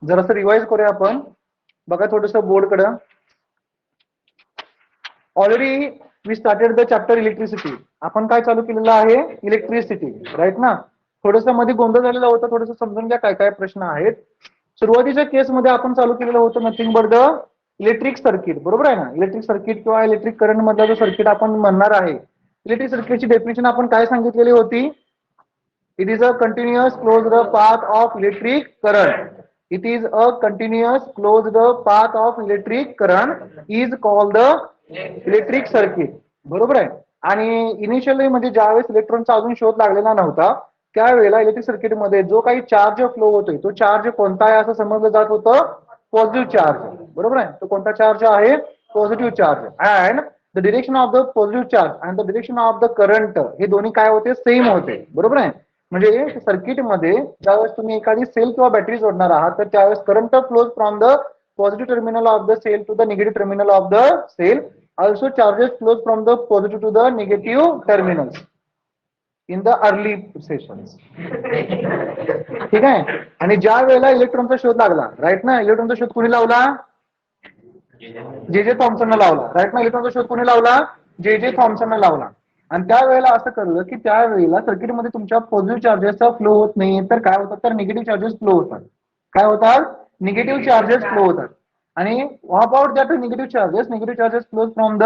जरासं रिवाइज करूया आपण. बघा थोडस बोर्डकडे. Already we started the chapter electricity. आपण काय चालू केलेलं आहे? इलेक्ट्रिसिटी, राईट ना. थोडस मध्ये गोंधळ झालेला होता, थोडस समजून घ्या काय काय प्रश्न आहेत. सुरुवातीच्या केसमध्ये आपण चालू केलेलं होतं nothing but the electric circuit, बरोबर आहे ना. इलेक्ट्रिक सर्किट किंवा इलेक्ट्रिक करंट मधला जो सर्किट आपण म्हणणार आहे, इलेक्ट्रिक सर्किटची डेफिनेशन आपण काय सांगितलेली होती? It is a continuous closed path of electric current. It is a continuous closed path of electric current is called the electric circuit, बरोबर आहे. आणि इनिशियली म्हणजे ज्यावेळेस इलेक्ट्रॉनचा अजून शोध लागलेला नव्हता, त्यावेळेला इलेक्ट्रिक सर्किट मध्ये जो काही चार्ज फ्लो होतोय तो चार्ज कोणता आहे असं समजलं जात होतं? पॉझिटिव्ह चार्ज, बरोबर आहे. तो कोणता चार्ज आहे? Positive charge. And the direction of the positive charge and the direction of the current हे दोन्ही काय होते? सेम होते, बरोबर आहे. म्हणजे सर्किटमध्ये ज्यावेळेस तुम्ही एखादी सेल किंवा बॅटरी जोडणार आहात, तर त्यावेळेस current flows from the positive terminal of the cell to the negative terminal of the cell. Also charges flows from the positive to the negative terminals in the early sessions. ठीक आहे. आणि ज्या वेळेला इलेक्ट्रॉनचा शोध लागला, राईट ना, इलेक्ट्रॉनचा शोध कोणी लावला? जे जे थॉम्सन लावला, राईट ना. इलेक्ट्रॉनचा शोध कोणी लावला? जे जे थॉम्सन लावला. आणि त्यावेळेला असं कळलं की त्यावेळेला सर्किटमध्ये तुमच्या पॉझिटिव्ह चार्जेसचा फ्लो होत नाही, तर काय होतात? तर निगेटिव्ह चार्जेस फ्लो होतात. काय होतात? निगेटिव्ह चार्जेस फ्लो होतात. आणि about that negative charges flow from the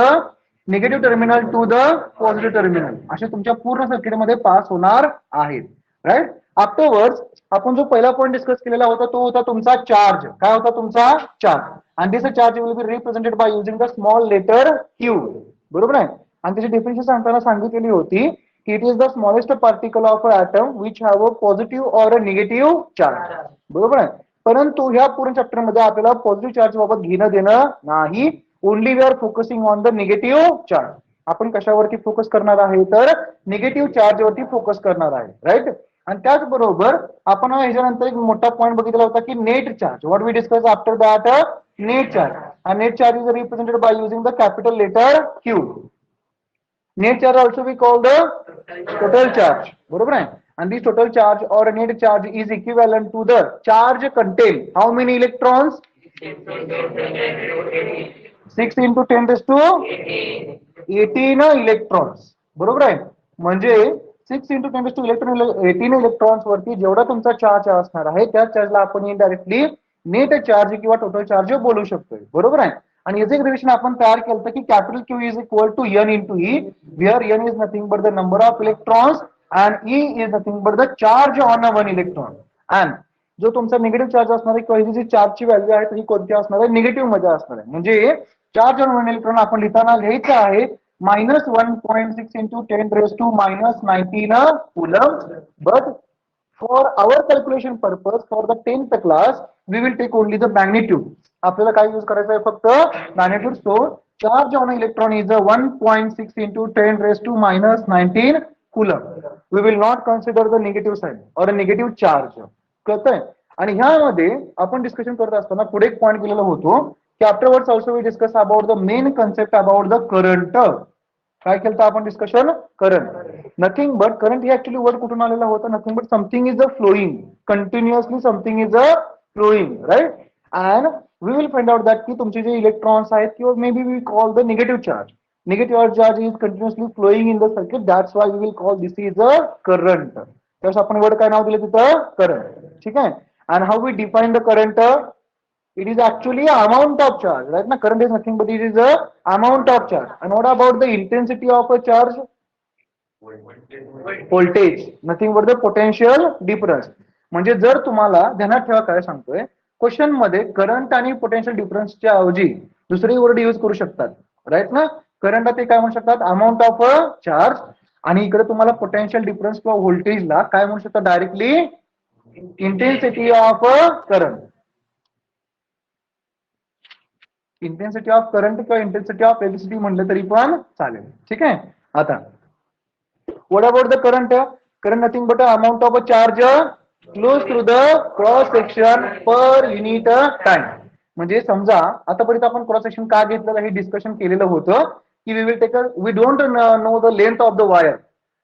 negative terminal to the positive terminal असे तुमच्या पूर्ण सर्किटमध्ये पास होणार आहेत, राईट. आफ्टरवर्ड्स आपण जो पहिला पॉईंट डिस्कस केलेला होता तो होता तुमचा चार्ज. काय होता तुमचा? चार्ज. आणि this charge will be represented by using the small letter q, बरोबर आहे. आणि त्याची डेफिनेशन सांगताना सांगितलेली होती की it is the smallest particle of a atom which have a positive or a negative charge, बरोबर आहे. परंतु ह्या पूर्ण चॅप्टर मध्ये आपल्याला पॉझिटिव्ह चार्ज बाबत घेणं देणं नाही. Only we are focusing on the negative charge. आपण कशावरती फोकस करणार आहे? तर निगेटिव्ह चार्ज वरती फोकस करणार आहे, राईट. आणि त्याचबरोबर आपण ह्याच्यानंतर एक मोठा पॉईंट बघितला होता की net charge. What we discuss after that? Net charge. आणि net charge is represented by using the capital letter Q. Net charge also we call the total charge, बरोबर आहे. And this total charge or net charge is equivalent to the charge contain how many electrons? 6 into 10 raised to 18 electrons, बरोबर आहे. म्हणजे 6 into 10 raised to 18 electrons वरती जेवढा तुमचा charge असणार आहे त्या चार्जला आपण इनडायरेक्टली नेट चार्ज किंवा टोटल चार्ज बोलू शकतोय, बरोबर आहे. आणि याचे रिलेशन आपण तयार केलं की capital Q is equal to N into E, where N is nothing but the number of electrons and E is nothing but the charge on a one electron. And जो तुमचा निगेटिव्ह चार्ज असणार आहे किंवा जी चार्जची value आहे ती कोणती असणार आहे? निगेटिव्ह मध्ये असणार आहे. म्हणजे चार्ज ऑन वन इलेक्ट्रॉन आपण लिहिताना लिहायचं आहे -1.6 into 10 raised to -19 coulomb. But for our calculation purpose for the 10th class we will take only the magnitude. आपल्याला काय यूज करायचं आहे? फक्त magnitude. So charge on electron is 1.6 into 10 raised to -19 coulomb. We will not consider the negative sign or a negative charge. कळतंय? आणि ह्यामध्ये आपण discussion करत असताना पुढे एक पॉईंट केलेला होतो की afterwards also we discuss about the main concept about the current. काय केलं आपण discussion? Current. Nothing but current हे ऍक्च्युअली वर्ड कुठून आलेला होता? Nothing but something is a flowing, continuously something is a flowing, right. And we will find out that की तुमचे जे इलेक्ट्रॉन्स आहेत किंवा maybe we call the negative charge. Negative charge is continuously flowing in the circuit. That's why we will call this is a current. त्यास आपण word काय नाव दिलं तिथं? करंट. ठीक आहे. And how we define the current? It is actually amount of charge, right? ना current is nothing but it is a amount of charge. And what about the intensity of a charge? Voltage. Nothing but the potential difference. म्हणजे जर तुम्हाला ध्यानात ठेवा काय सांगतोय, question मध्ये current आणि पोटेन्शियल डिफरन्सच्या ऐवजी दुसरी वर्ड यूज करू शकतात, राईट ना. करंट ते काय म्हणू शकतात? Amount of a charge. आणि इकडे तुम्हाला पोटेन्शियल डिफरन्स किंवा व्होल्टेजला काय म्हणू शकतात? Directly intensity of a current. Intensity of current किंवा इंटेन्सिटी ऑफ इलेक्ट्रिसिटी म्हणलं तरी पण चालेल. ठीक आहे. आता what about the current? Current nothing but amount of a charge flows through the cross section per unit time. म्हणजे समजा आतापर्यंत आपण क्रॉस सेक्शन का घेतलेलं हे डिस्कशन केलेलं होतं की we will take we don't know the length of the wire.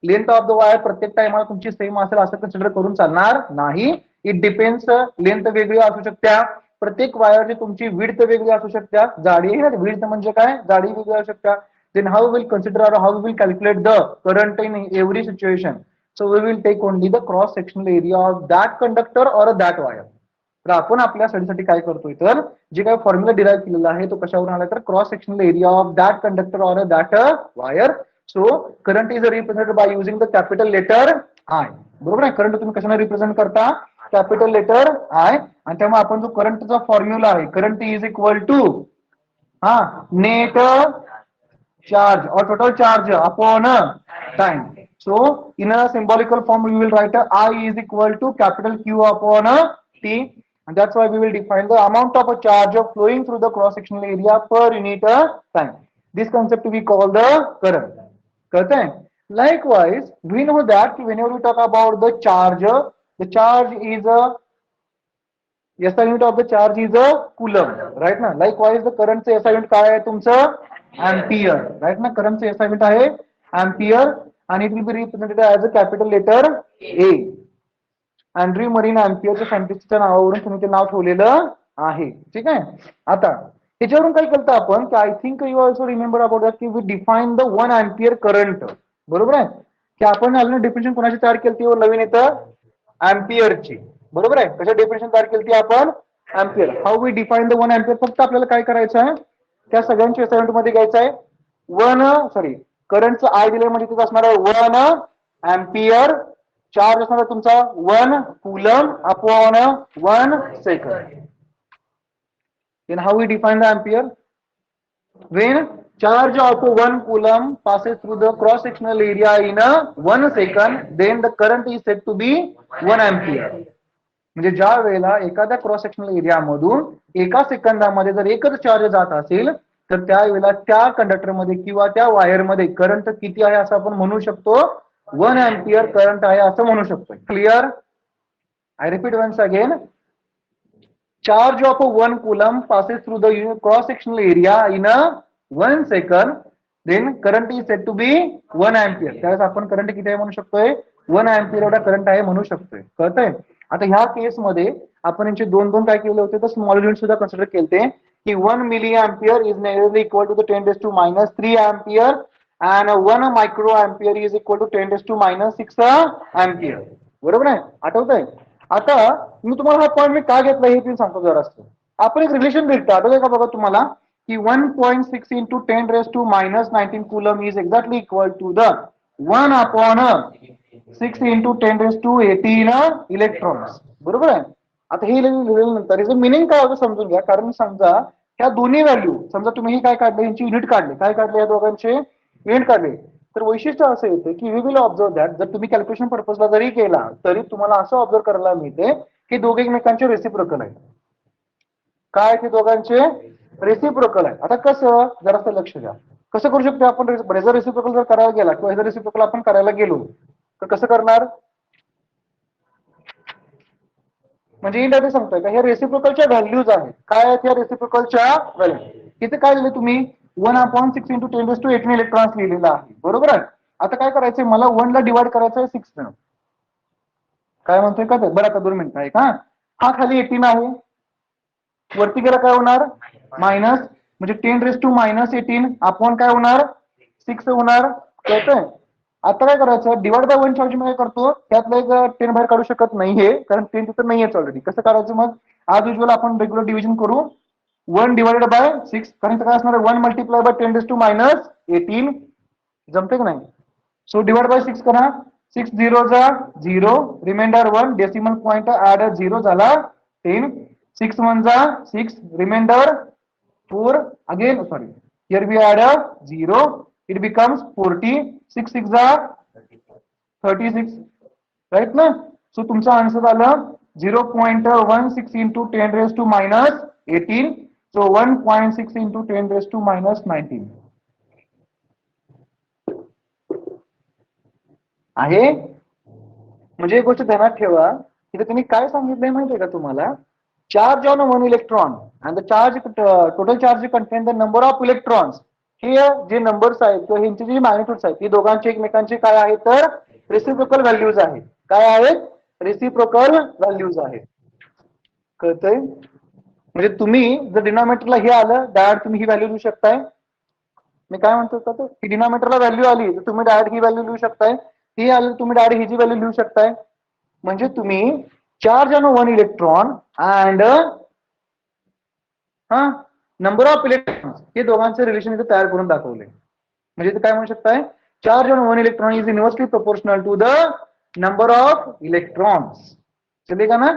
Length of the wire प्रत्येक टाइमाला तुमची सेम असेल असं कन्सिडर करून चालणार नाही. इट डिपेंड्स, लेंथ वेगळी असू शकत्या, प्रत्येक वायरची तुमची विड्थ वेगळी असू शकत्या, जाडी विड्थ म्हणजे काय, जाडी वेगळी असू शकत्या. Then how we will consider or how we will calculate the current in every situation? So we will take only the cross sectional area of that conductor or that wire. तर आपण आपल्या स्टडीसाठी काय करतोय, तर जे काय फॉर्म्युला डिराईव्ह केलेला आहे तो कशावरून आला, तर cross sectional area of that conductor or that wire. So current is represented by using the capital letter I. बरोबर आहे, करंट तुम्ही कशाने रिप्रेझेंट करता, कॅपिटल लेटर आय. आणि त्यामुळे आपण जो करंटचा फॉर्म्युला आहे, current is equal to net charge or total charge upon time. So in a symbolical form we will write I is equal to capital Q upon T, and that's why we will define the amount of a charge of flowing through the cross sectional area per unit time. This concept we call the current. करते हैं. Likewise we know that whenever we talk about the charge is a SI unit of the charge is a coulomb, right ना. Likewise the current चे SI unit काय आहे तुमचं, ampere, right ना. Current चे SI unit आहे ampere and it will be represented as a capital letter A. Andre Marie अँपियरच्या सायंटिस्टच्या नावावरून तुम्ही ते नाव ठेवलेलं आहे. ठीक आहे. आता त्याच्यावरून काय करतो आपण, की I think you also remember about that की we define the 1 ampere current. बरोबर आहे, की आपण अजून डेफिनेशन कोणाची तयार केली, नवीन येतं अँपियरची. बरोबर आहे, कशा डेफिनेशन तयार केली आपण, ampere. How we define the 1 ampere, फक्त आपल्याला काय करायचं आहे, त्या सगळ्यांच्या एसआय मध्ये घ्यायचं आहे करंटचं आय दिले म्हणजे तिथं असणार आहे 1 अँपियर, चार्ज असणार आहे तुमचा 1 coulomb upon 1 second. Then how we define the ampere? When charge of 1 coulomb passes through the cross sectional area in 1 second, then the current is said to be 1 ampere. म्हणजे ज्या वेळेला एखाद्या cross sectional area मधून एका सेकंदामध्ये जर एकच charge जात असेल, तर त्यावेळेला त्या कंडक्टरमध्ये किंवा त्या वायरमध्ये करंट किती आहे असं आपण म्हणू शकतो, 1 अँपियर करंट आहे असं म्हणू शकतो. Clear? I repeat once again. Charge of 1 coulomb passes through the cross sectional area in 1 second, then current is said to be 1 ampere. त्यावेळेस आपण करंट किती आहे म्हणू शकतोय, 1 अँपियर एवढा करंट आहे म्हणू शकतोय. कळतंय? आता ह्या केस मध्ये आपण यांचे दोन काय केले होते, तर स्मॉल युनिट सुद्धा कन्सिडर केले, की 1 milli ampere is negatively equal to the 10⁻³ ampere and 1 micro ampere is equal to 10⁻6 ampere. बरोबर आहे, आठवतंय? आता मी तुम्हाला हा पॉईंट मी का घेतला हे पण सांगतो जरा. आपण एक रिलेशन भेटतं, आठवतंय का बघा तुम्हाला, की 1.6 into 10⁻⁻19 coulomb is exactly equal to the 1 upon 6 into 10⁻18 electrons. बरोबर आहे. आता हे नंतर याचं मिनिंग काय होतं समजून घ्या. कारण समजा ह्या दोन्ही व्हॅल्यू, समजा तुम्ही काय काढले, यांची युनिट काढले, काय काढले, या दोघांचे युनिट काढले, तर वैशिष्ट्य असं येतं की वी विल ऑब्झर्व दॅट जर तुम्ही कॅल्क्युलेशन पर्पजला जरी केला तरी तुम्हाला असं ऑब्झर्व करायला मिळते की दोघे एकमेकांचे रेसिप्रोकल आहेत. काय ते दोघांचे रेसिप्रोकल आहे. आता कसं, जरासं लक्ष द्या, कसं करू शकतो आपण. रेसिप्रोकल जर करायला गेला किंवा ह्याचा रेसिप्रोकल आपण करायला गेलो तर कसं करणार, म्हणजे इंडिरेक्ट सांगतोय का, ह्या रेसिप्रोकलच्या व्हॅल्यूज आहेत. काय आहेत या रेसिप्रोकलच्या व्हॅल्यू, इथे काय लिहिले तुम्ही 1/6 into 10⁻18 इलेक्ट्रॉन्स लिहिलेला आहे. बरोबर आहे. आता काय करायचंय, मला 1 ला डिवाइड करायचं आहे 6 न. काय म्हणतोय का, बरं आता 2 मिनिटं आहे का. हा खाली 18 आहे, वरती गेला काय होणार मायनस, म्हणजे 10⁻18 अपॉन काय होणार 6 होणार. कळतंय? आता काय करायचं, डिवाइड बाय 1 च्या काय करतो, त्यातलं एक 10 बाहेर काढू शकत नाहीये, कारण 10 तिथं नाहीयेच ऑलरेडी. कसं करायचं मग, आज युजल आपण रेग्युलर डिव्हिजन करू 1 डिवाइडेड बाय 6, कारण काय असणार आहे 1 मल्टिप्लाय बाय 10⁻18. जमते का नाही. सो डिवाइड बाय 6 करा, 6 0 जा 0, रिमाइंडर 1, डेसिमल पॉइंट ऍड 0 झाला 10, 6 1 जा 6, remainder 4, again sorry here we add 0, it becomes 40, 6 6 जा 36, राईट ना. सो तुमचा आन्सर आलं 0.16 into 10⁻18. So 1.6 into 10⁻19 आहे. म्हणजे एक गोष्ट ध्यानात ठेवा, इथे त्यांनी काय सांगितलंय माहितीये का तुम्हाला, charge on 1 electron and the charge total charge content the number of electrons. हे जे नंबर्स आहेत किंवा ह्यांची जी मॅग्निट्यूड्स आहेत, ही दोघांचे एकमेकांचे काय आहेत, तर रेसिप्रोकल व्हॅल्यूज आहेत. काय आहेत, रेसिप्रोकल व्हॅल्यूज आहेत. कळतंय? म्हणजे तुम्ही जर डिनॉमिनेटरला हे आलं डायरेक्ट तुम्ही ही व्हॅल्यू लिहू शकताय. मी काय म्हणतो का तो की डिनॉमिनेटरला व्हॅल्यू आली तर तुम्ही डायरेक्ट ही व्हॅल्यू लिहू शकताय. ही आली तुम्ही डायरेक्ट हिची व्हॅल्यू लिहू शकताय. म्हणजे तुम्ही charge on one electron and number of electrons हे दोघांचे रिलेशन इथे तयार करून दाखवले. म्हणजे काय म्हणू शकताय charge on one electron is inversely proportional to the number of electrons. चले का ना?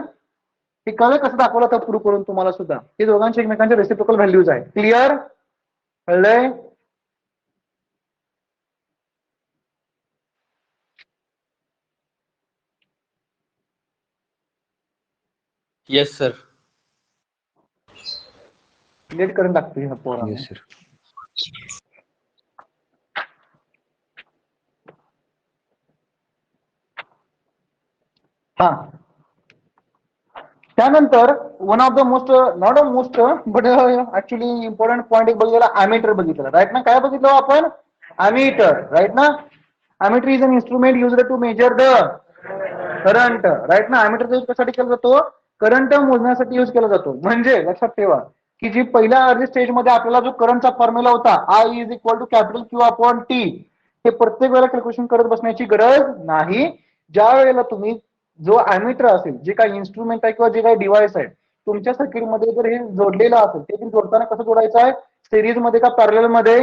हे कळलं कसं दाखवलं तर प्रूव्ह करून तुम्हाला सुद्धा. हे दोघांचे एकमेकांचे रेसिप्रोकल व्हॅल्यूज आहे. क्लिअर? कळलंय? Yes sir. लेट करून टाकतो ह्या पोरांना. Yes sir. हा त्यानंतर one of the most not a most but actually important point एक बघितला अॅमीटर बघितला राईट ना. काय बघितलं आपण अॅमीटर राईट ना. Ammeter is an instrument used to measure the current right ना. अॅमीटरचा यूज कशासाठी केला जातो करंट मोजण्यासाठी यूज केला जातो. म्हणजे लक्षात ठेवा की जी पहिल्या अर्ली स्टेज मध्ये आपल्याला जो करंटचा फॉर्म्युला होता I is equal to capital Q upon T हे प्रत्येक वेळेला कॅल्क्युलेशन करत बसण्याची गरज नाही. ज्या वेळेला तुम्ही जो अॅमीटर असेल जे काही इन्स्ट्रुमेंट आहे किंवा जे काही डिव्हाइस आहे तुमच्या सर्किटमध्ये जर हे जोडलेलं असेल ते जोडताना कसं जोडायचं आहे सिरीज मध्ये का पॅरलल मध्ये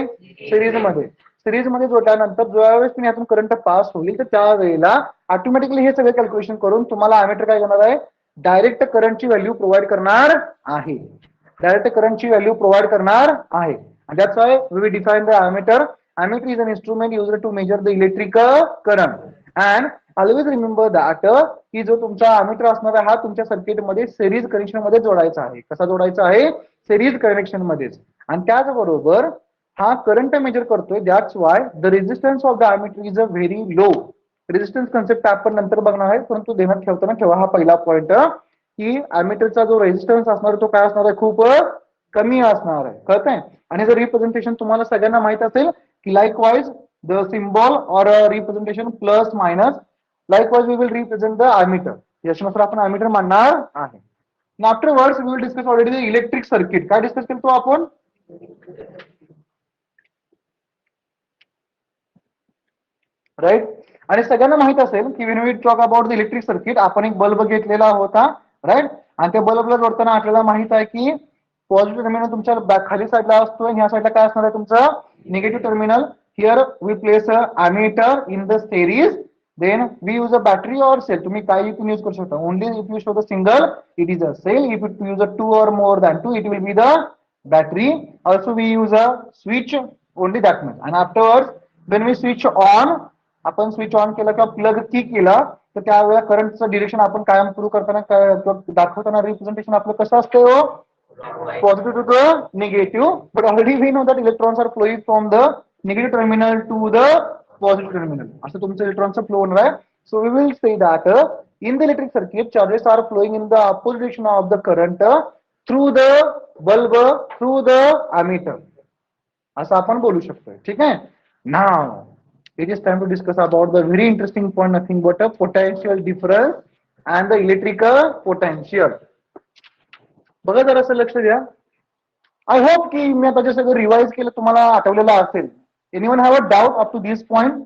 सिरीज मध्ये जोडल्यानंतर ज्यावेळेस तुम्ही यातून करंट पास होईल तर त्यावेळेला ऑटोमॅटिकली हे सगळे कॅल्क्युलेशन करून तुम्हाला अॅमीटर काय करणार आहे डायरेक्ट करंटची व्हॅल्यू प्रोव्हाइड करणार आहे. डायरेक्ट करंटची व्हॅल्यू प्रोव्हाइड करणार आहे. And that's why we will define the ammeter. Ammeter is an instrument used to measure the electric current. And always remember that की जो तुमचा अॅमीटर असणार आहे हा तुमच्या सर्किटमध्ये सिरीज कनेक्शन मध्ये जोडायचा आहे. कसा जोडायचा आहे सिरीज कनेक्शन मध्येच. आणि त्याचबरोबर हा करंट मेजर करतोय. That's why the resistance of the ammeter is a very low. Resistance concept आपण नंतर बघणार आहे परंतु ध्यानात ठेवताना ठेवा हा पहिला पॉइंट की अॅमीटरचा जो रेजिस्टन्स असणार तो काय असणार आहे खूप कमी असणार आहे. कळतंय? आणि जर रिप्रेझेंटेशन तुम्हाला सगळ्यांना माहित असेल की likewise the symbol or representation plus minus likewise we will represent the ammeter. याच्यानुसार आपण अॅमीटर मानणार आहे. Afterwards we will discuss already the electric circuit. काय डिस्कस केलं तो आपण राईट. आणि सगळ्यांना माहित असेल की when we talk about the electric circuit आपण एक बल्ब घेतलेला होता राईट. आणि त्या बल्बला जोडताना आपल्याला माहित आहे की पॉझिटिव्ह टर्मिनल तुमच्या खाली साईडला असतो आणि ह्या साईडला काय असणार आहे तुमचं negative terminal. Here we place a ammeter in the series. Then we use a battery or cell. तुम्ही काही पण यूज करू शकता. Only if you show the single it is a cell. If it use a two or more than two it will be the battery. Also we use a switch only that much. आणि afterwards when we switch on आपण switch on केलं किंवा plug की केला तर त्यावेळेला करंटचं direction आपण कायम सुरू करताना दाखवताना रिप्रेझेंटेशन आपलं कसं असतं positive to the negative. But already we know that electrons are flowing from the negative terminal to the positive terminal. असं तुमचं इलेक्ट्रॉनचं फ्लो होणार आहे. So we will say that in the electric circuit charges are flowing in the opposite direction of the current through the bulb through the ammeter असं आपण बोलू शकतोय. ठीक आहे. नाव it is time to discuss about the very interesting point, nothing but a potential difference and the electrical potential. बघा जरासं लक्ष द्या. आय होप की मी आता जे सगळं रिवाइज केलं तुम्हाला आठवलेलं असेल. Anyone have a doubt up to this point?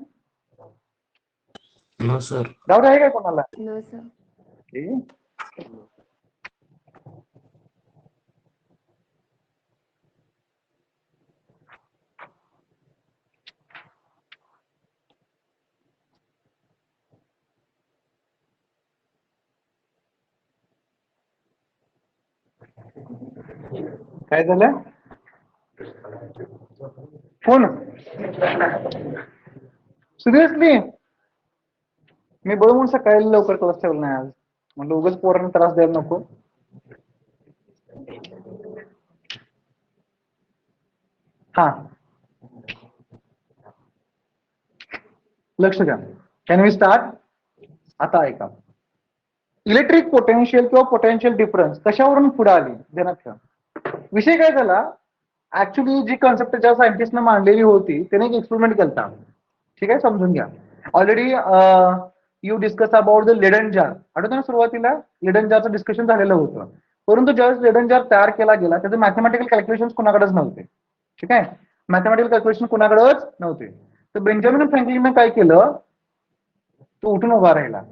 No sir. Doubt आहे का कोणाला? No sir. ओके. काय झालं? कोण? सिरियसली मी बघ म्हणून सकाळी लवकर क्लास ठेवला नाही आज. म्हणलं उगाच पोरांना त्रास द्यायला नको. हा लक्ष द्या. Can we start? आता ऐका. इलेक्ट्रिक पोटेन्शियल किंवा पोटेन्शियल डिफरन्स कशावरून पुढे आली ध्यानात ठेवा. विषय काय झाला ऍक्च्युली जी कन्सेप्ट ज्या सायंटिस्टने मांडलेली होती त्याने एक एक्सपेरिमेंट केला. ठीक आहे समजून घ्या. Already you discuss about the Leyden jar. आठवतं ना सुरुवातीला लेडन जारचं डिस्कशन झालेलं होतं. परंतु ज्यावेळेस लेडन जार तयार केला गेला त्याचे मॅथमॅटिकल कॅल्क्युलेशन कोणाकडेच नव्हते. ठीक आहे, मॅथमॅटिकल कॅल्क्युलेशन कोणाकडेच नव्हते. तर बेंजामिन फ्रँकलिनने काय केलं, तो उठून उभा राहिला.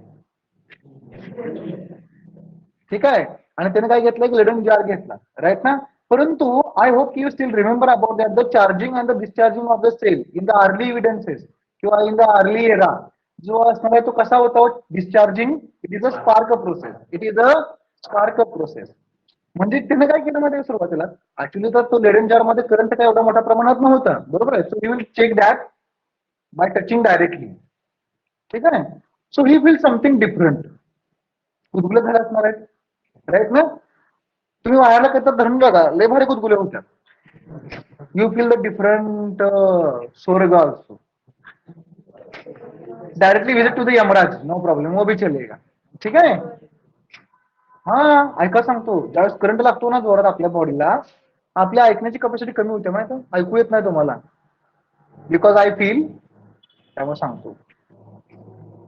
ठीक आहे, आणि त्याने काय घेतलं, एक लेडन जार घेतला, राईट ना. परंतु I hope you still remember about that the charging and the discharging of the cell in the early evidences किंवा इन द अर्ली एरा जो असणार आहे तो कसा होता, discharging. It is a spark process. It is a spark process. म्हणजे त्याने काय केलं माहिती सुरुवातीला, ऍक्च्युली तर तो लेडन जार मध्ये करंट काय एवढ्या मोठ्या प्रमाणात नव्हता, बरोबर आहे. So he will check that by touching directly. ठीक आहे, so he feel something different. गुदगुले झाले असणार आहेत, राईट ना. तुम्ही वायाला करता धरून बघा, लय भारी गुदगुले होत्या. यू फील द डिफरंट स्वर्ग also. Directly visit to the Yamraj, no problem, वो भी चलेगा. ठीक आहे. हा, ऐका सांगतो, ज्यावेळेस करंट लागतो ना जोरात आपल्या बॉडीला, आपल्या ऐकण्याची कॅपॅसिटी कमी होते, माहिती आहे, ऐकू येत नाही तुम्हाला. बिकॉज आय फील, त्यामुळे सांगतो.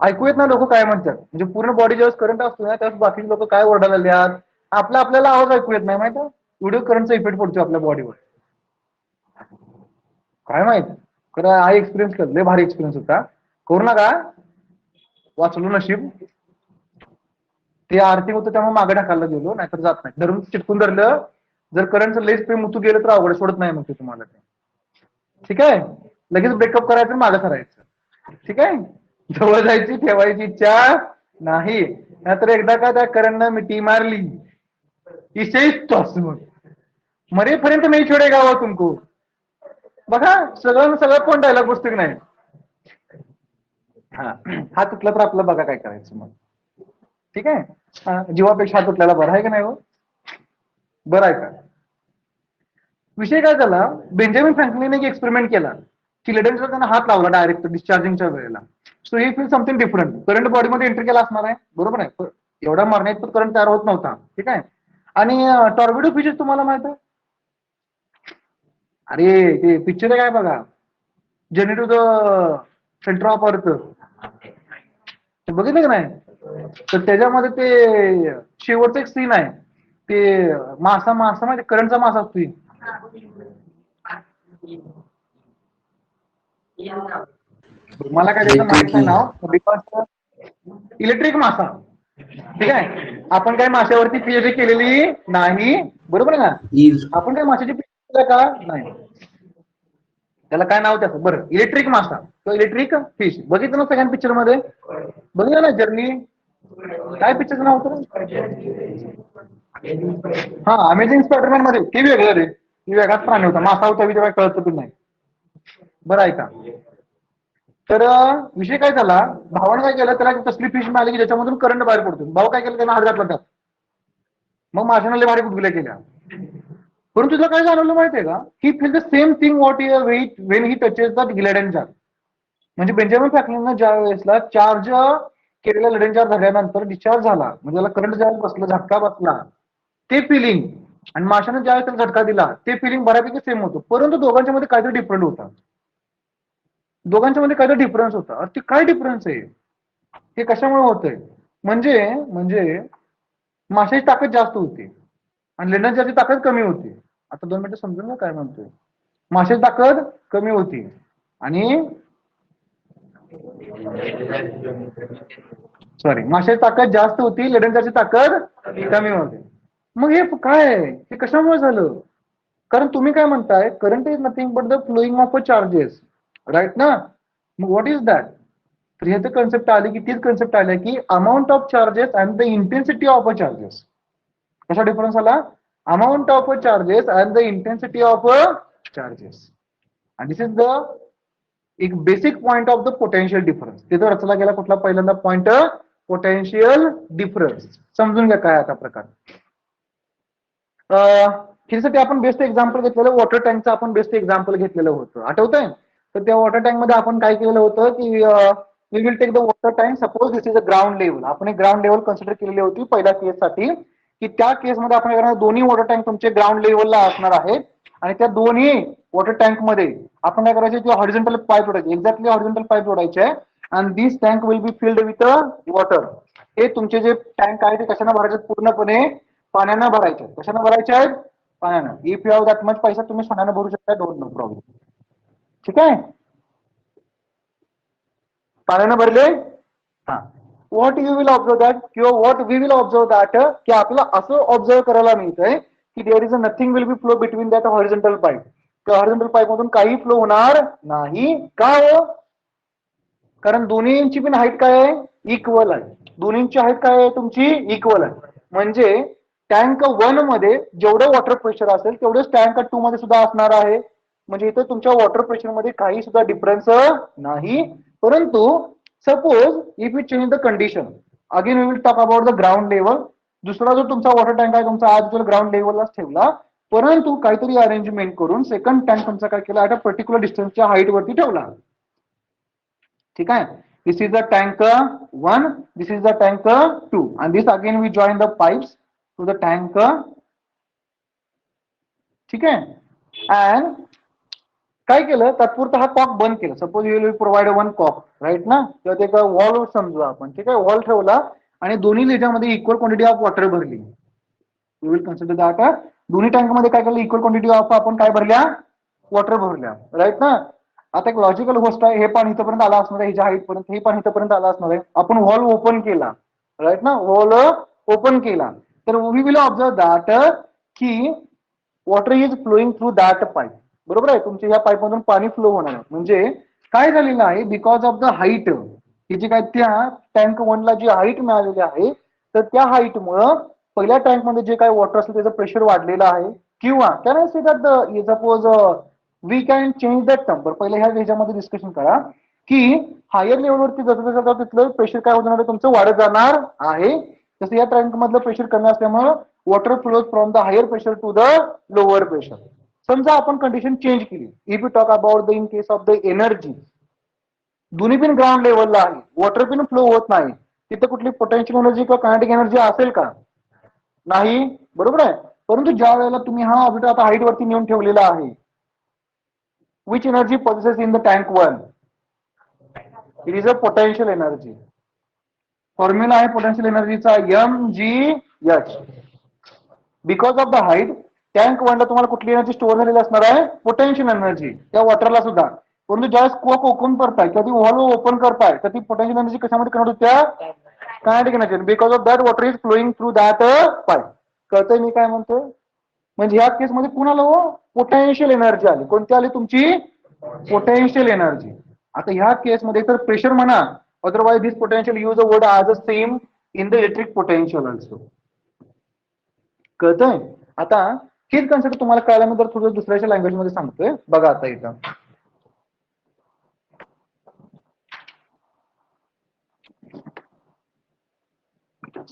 ऐकू येत नाही लोक काय म्हणतात, म्हणजे पूर्ण बॉडी ज्यावेळेस करंट असतो ना त्यावेळेस बाकीचे लोक काय ओरडायला लागल्यात, आपल्याला आवाज ऐकू येत नाही, माहिती आहे. व्हिडिओ करंटचा इफेक्ट पडतो आपल्या बॉडीवर. काय माहित, खरं हा एक्सपिरियन्स कर, लय भारी एक्सपिरियन्स होता. करू नका, वाचलो नशीब. ते आरती होतं त्यामुळे मागे ढकलला गेलो, नाहीतर जात नाही. धरून चिटकून धरलं, जर करंटचं लेस पे मुतू गेलं तर अवघड, सोडत नाही मग ते तुम्हाला ते. ठीक आहे, लगेच ब्रेकअप करायचं, मागं करायचं. ठीक आहे, जवळ जायची ठेवायची इच्छा नाही, नाहीतर एकदा का त्या करंटनं मिठी मारली मग मरेपर्यंत नाही छोडेगा वो तुमको. बघा, सगळं कोण डायलॉग पुस्तक नाही. हा तुटला तर आपलं बघा काय करायचं मग. ठीक आहे, जीवापेक्षा हा तुटल्याला बरं आहे का नाही हो. बरं आहे का. विषय काय झाला, बेंजामिन फ्रँकलिनने एक एक्सपेरिमेंट केला की लेडनचा त्यांना हात लावला डायरेक्ट डिस्चार्जिंगच्या वेळेला. So he feel something different. Current बॉडीमध्ये एंटर केला असणार आहे, बरोबर आहे. एवढा मारण्यात पण करंट तयार होत नव्हता. ठीक आहे, आणि टॉर्बिडो फिशेस तुम्हाला माहित आहे. अरे ते पिक्चर आहे काय बघा, journey to the centre of earth, बघितलं का नाही. तर त्याच्यामध्ये ते शेवटचं एक सीन आहे, ते मासा माहिती, करंटचा मासा असतो. मला काय त्याचं माहित नाही नाव, बिकॉज इलेक्ट्रिक मासा. ठीक आहे, आपण काय माशावरती पीएचडी केलेली नाही, बरोबर ना. आपण काय माशाची पीएचडी का नाही. त्याला काय नाव त्याचं, बरं, इलेक्ट्रिक मासा किंवा इलेक्ट्रिक फिश. बघितलं ना सगळ्या पिक्चर मध्ये, बघितलं ना जर्नी. काय पिक्चरचं नाव होतं. हा, अमेझिंग स्पायडरमॅन मध्ये ते वेगळं रे, ती वेगळाच प्राणी होता, मासा होता, विचार कळत पण नाही. बरं आहे का. तर विषय काय झाला, भावाने काय केलं, त्याला तसली फिश मिळाली की ज्याच्यामधून करंट बाहेर पडतो. भाऊ काय केलं, त्यानं हात घातला त्यात, मग माशाने भारी गुदगुल्या केल्या. परंतु तुला काय जाणवलं माहितीये का, he feel the same thing what you wait when he touches the Leyden jar. म्हणजे बेंजामिन फ्रँकलिननं ज्या वेळेसला चार्ज केलेला लेडन जार झाल्यानंतर डिस्चार्ज झाला, म्हणजे त्याला करंट ज्यावेळेस बसला, झटका बसला, ते फिलिंग आणि माशाने ज्यावेळेस त्याला झटका दिला ते फिलिंग बऱ्यापैकी सेम होतं. परंतु दोघांच्या मध्ये काहीतरी डिफरंट होता. दोघांच्या मध्ये काहीतरी डिफरन्स होता. ते काय डिफरन्स आहे, हे कशामुळे होतंय. म्हणजे माशाची ताकद जास्त होती आणि लेडन जारची ताकद कमी होती. आता 2 मिनिटं समजून ना काय म्हणतोय. माशाची ताकद कमी होती आणि माशाची ताकद जास्त होती, लेडन जारची ताकद कमी होती. मग हे काय आहे, हे कशामुळे झालं. कारण तुम्ही काय म्हणताय, current is nothing but the flowing of a charges, right ना. मग व्हॉट इज दॅट. तर ह्याचं कन्सेप्ट आली की तीच कन्सेप्ट आली की amount of charges and the intensity of a charges. कसा डिफरन्स आला, amount of a charges and the intensity of a charges. And this is the एक basic point of the potential difference. तिथं रचला गेला कुठला पहिल्यांदा पॉइंट, पोटेन्शियल डिफरन्स. समजून घ्या काय आता प्रकार. ह्यासाठी आपण बेस्ट एक्झाम्पल घेतलेलं वॉटर टँकचं आपण बेस्ट एक्झाम्पल घेतलेलं होतं, आठवतंय. तर त्या वॉटर टँक मध्ये आपण काय केलेलं होतं की we will take the water tank, suppose this is a ground level. आपण एक ग्राउंड लेवल कन्सिडर केलेली होती पहिल्या केससाठी, की त्या केसमध्ये आपण दोन्ही वॉटर टँक तुमचे ग्राउंड लेवलला असणार आहेत आणि त्या दोन्ही वॉटर टँक मध्ये आपण काय करायचे, हॉरिझॉन्टल पाईप जोडायचे, एक्झॅक्टली हॉरिझॉन्टल पाईप जोडायचे and this tank will be filled with water. हे तुमचे जे टँक आहे ते कशाने भरायचे? पूर्णपणे पाण्यानं भरायचे. कशाने भरायचे आहेत? पाण्यानं. If you have that much पैसा तुम्ही पाण्यानं भरू शकता, डोंट नो प्रॉब्लेम. ठीक आहे, पाण्यानं भरले. हा, what you will observe that, किंवा what we will observe that, की आपल्याला असं ऑब्झर्व करायला मिळतंय की there is a nothing will be flow between that horizontal pipe. त्या हॉरिझॉन्टल पाईप मधून काही फ्लो होणार नाही. का हो? कारण दोन्हींची पण हाईट काय आहे? इक्वल आहे. दोन्हींची हाईट काय आहे तुमची? इक्वल आहे. म्हणजे टँक 1 मध्ये जेवढं वॉटर प्रेशर असेल तेवढंच टँक 2 मध्ये सुद्धा असणार आहे. म्हणजे इथं तुमच्या वॉटर प्रेशर मध्ये काही सुद्धा डिफरन्स नाही. परंतु suppose if you change the condition, again we will talk about the ground level. दुसरा जो तुमचा वॉटर टँक आहे तुमचा आज जर ग्राउंड लेवललाच ठेवला, परंतु काहीतरी अरेंजमेंट करून सेकंड टँक तुमचा काय केला? ॲट अ पर्टिक्युलर डिस्टन्सच्या हाईट वरती ठेवला. ठीक आहे, this is the tank 1, this is the tank 2, and this again we join the pipes to the tank. ठीक आहे, and काय केलं? तात्पुरता हा कॉक बंद केला. Suppose you will provide one cock, right ना, किंवा ते का वॉल समजू आपण. ठीक आहे, वॉल ठेवला आणि दोन्ही लेजामध्ये इक्वल क्वांटिटी ऑफ वॉटर भरली. यू विल कन्सिडर दॅट दोन्ही टँक मध्ये काय केलं? इक्वल क्वांटिटी ऑफ आपण काय भरल्या? वॉटर भरल्या, राईट ना. आता एक लॉजिकल गोष्ट आहे, हे पाणी इथपर्यंत आला असणार आहे, ह्याच्या हाईट पर्यंत, हे पाणी इथपर्यंत आला असणार आहे. आपण वॉल ओपन केला, राईट ना, वॉल ओपन केला, तर वी विल ऑब्झर्व दॅट की water is flowing through that pipe. बरोबर आहे, तुमच्या या पाईप मधून पाणी फ्लो होणार आहे. म्हणजे काय झालेलं आहे? बिकॉज ऑफ द हाईट, ही जी काय त्या टँक 1 ला जी हाईट मिळालेली आहे, तर त्या हाईटमुळं पहिल्या टँक मध्ये जे काही वॉटर असेल त्याचं प्रेशर वाढलेलं आहे. किंवा can I say that suppose we can change that number. पहिले ह्या ह्याच्यामध्ये डिस्कशन करा की हायर लेवलवरती जसं जसं तिथलं प्रेशर काय होणार आहे? तुमचं वाढत जाणार आहे. तसं या टँक मधलं प्रेशर कमी असल्यामुळे water flows from the higher pressure to the lower pressure. समजा आपण कंडिशन चेंज केली. If you talk about the in case of the energy, दोन्ही पण ग्राउंड लेवलला आहे, वॉटर पण फ्लो होत नाही, तिथे कुठली पोटेन्शियल एनर्जी किंवा कायनेटिक एनर्जी असेल का? नाही, बरोबर आहे. परंतु ज्या वेळेला तुम्ही हा ऑब्जेक्ट आता हाईट वरती नेऊन ठेवलेला आहे, which energy possesses in the tank 1? It is a potential energy. Formula आहे पोटेन्शियल एनर्जीचा mgh. Because of the height tank 1 ला तुम्हाला कुठली एनर्जी स्टोअर झालेली असणार आहे? Potential energy. त्या वॉटरला सुद्धा. परंतु ज्यावेळेस कोक ओपन करताय किंवा ती वॉल्व ओपन करताय, तर ती पोटेन्शियल एनर्जी कशामध्ये कन्वर्ट होत्या? Kinetic energy. Because of that water is flowing through that pipe. कळतंय मी काय म्हणतोय? म्हणजे ह्या केसमध्ये कुणाला हो? पोटेन्शियल एनर्जी आली. कोणती आली तुमची? Potential energy. आता ह्या केसमध्ये तर प्रेशर म्हणा, otherwise this potential use a word as a same in the electric potential also. कळतंय? आता हेच कन्सेप्ट तुम्हाला कळल्यानंतर थोडं दुसऱ्याच्या लँग्वेज मध्ये सांगतोय. बघा आता इथं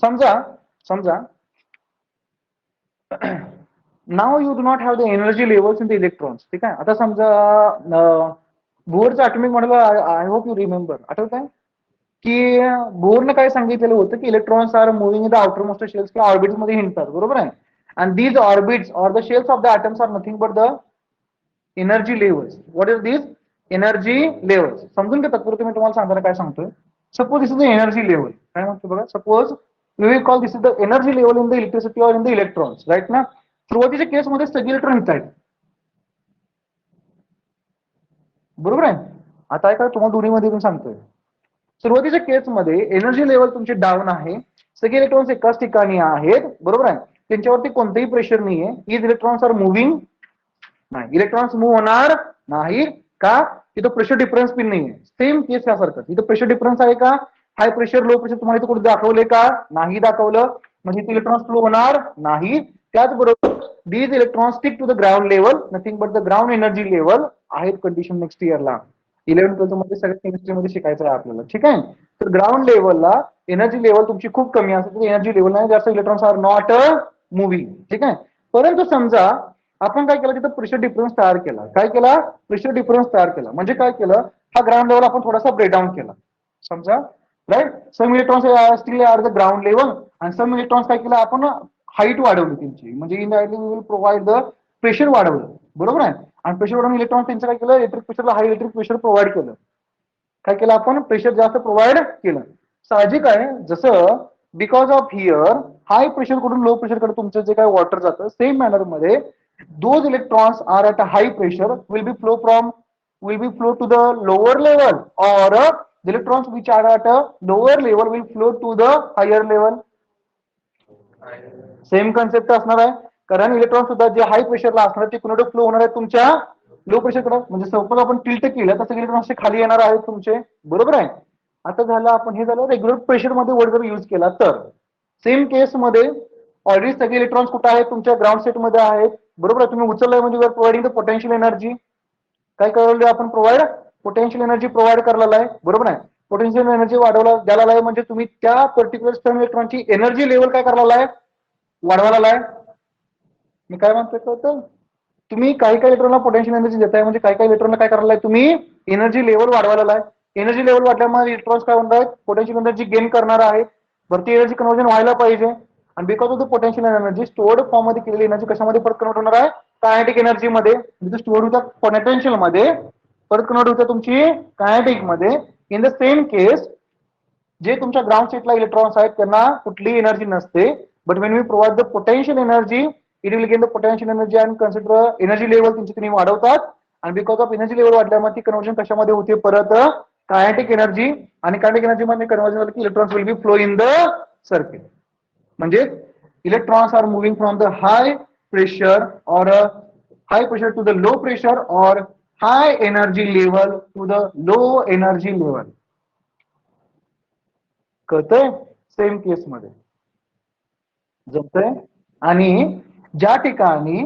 समजा समजा now you do not have the energy levels in the electrons. ठीक आहे, आता समजा बोरचं atomic model, I hope you remember, आठवत आहे की बोरनं काय सांगितलेलं होतं की electrons are moving in the outermost shells किंवा ऑर्बिट्स मध्ये हिंडतात. बरोबर आहे. And these orbits or the shells of the atoms are nothing but the energy levels. What is this? Energy levels. समजून घेतात पुढे मी तुम्हाला सांगताना काय सांगतोय. Suppose this is the energy level. काय म्हणतो बघा, suppose we will call this is the energy level in the electricity or in the electrons, right ना. सुरुवातीच्या केसमध्ये सगळे इलेक्ट्रॉन इथं आहेत. बरोबर आहे. आता काय तुम्हाला दोन्हीमध्ये पण सांगतोय. सुरुवातीच्या केसमध्ये एनर्जी लेवल तुमची डाऊन आहे, सगळे इलेक्ट्रॉन्स एकाच ठिकाणी आहेत. बरोबर आहे. त्यांच्यावरती कोणतेही प्रेशर नाहीये. इज इलेक्ट्रॉन्स आर मुव्हिंग नाही, इलेक्ट्रॉन्स मूव्ह होणार नाही. का? तिथं प्रेशर डिफरन्स पण नाहीये. सेम केस यासारखं. इथं प्रेशर डिफरन्स आहे का? हाय प्रेशर लो प्रेशर तुम्हाला इथं कुठे दाखवले का? नाही दाखवलं. म्हणजे इथे इलेक्ट्रॉन्स फ्लो होणार नाही. त्याचबरोबर these electrons stick to the ground level, nothing but the ground energy level आहेत कंडिशन नेक्स्ट इयरला. 11-12 मध्ये सगळ्या केमिस्ट्रीमध्ये शिकायचं आहे आपल्याला. ठीक आहे, तर ग्राउंड लेवलला एनर्जी लेवल तुमची खूप कमी असते. एनर्जी लेवल नाही जास्त, इलेक्ट्रॉन्स आर नॉट मुव्हिंग. ठीक आहे, परंतु समजा आपण काय केलं, तिथं प्रेशर डिफरन्स तयार केला. काय केला? प्रेशर डिफरन्स तयार केला. म्हणजे काय केलं, हा ग्राउंड लेवल आपण थोडासा ब्रेकडाऊन केला. समजा, right. Some electrons still are the ground level आणि सम इलेक्ट्रॉन्स काय केलं आपण? हाईट वाढवली त्यांची. म्हणजे indirectly we will provide the pressure वाढवलं. बरोबर आहे. आणि प्रेशर वाढवून इलेक्ट्रॉन त्यांचं काय केलं? इलेक्ट्रिक प्रेशरला हाय इलेक्ट्रिक प्रेशर प्रोव्हाइड केलं. काय केलं आपण, प्रेशर जास्त प्रोव्हाइड केलं. साहजिक आहे, जसं because of here high pressure कडून लो प्रेशर कडे तुमचं जे काही वॉटर जातं, सेम मॅनर मध्ये those electrons are at a high pressure will be flow to the lower level, or the electrons which are at a lower level will flow to the higher level. Same concept असणार आहे, कारण electron सुद्धा जे हाय प्रेशरला असणार ते कुणाकडे flow होणार आहे, तुमच्या लो प्रेशरकडे. म्हणजे सपोज आपण टिल्ट केलं तसं इलेक्ट्रॉन्स खाली येणार आहेत तुमचे, बरोबर आहे. आता झालं, आपण हे झालं रेग्युलर प्रेशर मध्ये वर्ड जर यूज केला तर सेम केस मध्ये ऑलरेडी सगळे इलेक्ट्रॉन्स कुठे आहेत, तुमच्या ग्राउंड स्टेट मध्ये आहेत, बरोबर आहे. तुम्ही उचललाय म्हणजे वर प्रोव्हाइडिंग द पोटेन्शियल एनर्जी. काय करवलं आपण, प्रोव्हाइड पोटेन्शियल एनर्जी प्रोव्हाइड करलेला आहे, बरोबर आहे. पोटेन्शियल एनर्जी वाढवला द्यायला आहे, म्हणजे तुम्ही त्या पर्टिक्युलर स्टर्न इलेक्ट्रॉनची एनर्जी लेवल काय करायला आहे, वाढवायला आहे. मी काय म्हणतोय कळतं, तुम्ही काही काही इलेक्ट्रॉनला पोटेन्शियल एनर्जी देताय, म्हणजे काही काही इलेक्ट्रॉनला काय करायला आहे, तुम्ही एनर्जी लेवल वाढवायला आहे. एनर्जी लेवल वाढल्यामुळे इलेक्ट्रॉन्स काय होणार आहेत, पोटेन्शियल एनर्जी गेन करणार आहेत. भरती एनर्जी कन्वर्जन व्हायला पाहिजे, आणि because of the potential energy stored form मध्ये केलेली एनर्जी कशामध्ये परत कन्वर्ट होणार आहे, कायनेटिक एनर्जी मध्ये. म्हणजे स्टोअर होतात पोटेन्शियल मध्ये, परत कन्वर्ट होतं तुमची कायनेटिक मध्ये. इन द सेम केस जे तुमच्या ग्राउंड स्टेटला इलेक्ट्रॉन्स आहेत त्यांना कुठलीही एनर्जी नसते, but when we provide the potential energy it will gain the potential energy and consider energy level तुमची तुम्ही वाढवतात, आणि बिकॉज ऑफ एनर्जी लेवल वाढल्यामुळे ती कन्वर्जन कशामध्ये होते, परत कायनेटिक एनर्जी. आणि कायनेटिक एनर्जी मध्ये कन्वर्जन झालं की electrons will be flow in the circuit. म्हणजे electrons are moving from the high pressure or high pressure to the low pressure, or high energy level to the low energy level. कळतंय, same case मध्ये जमतंय. आणि ज्या ठिकाणी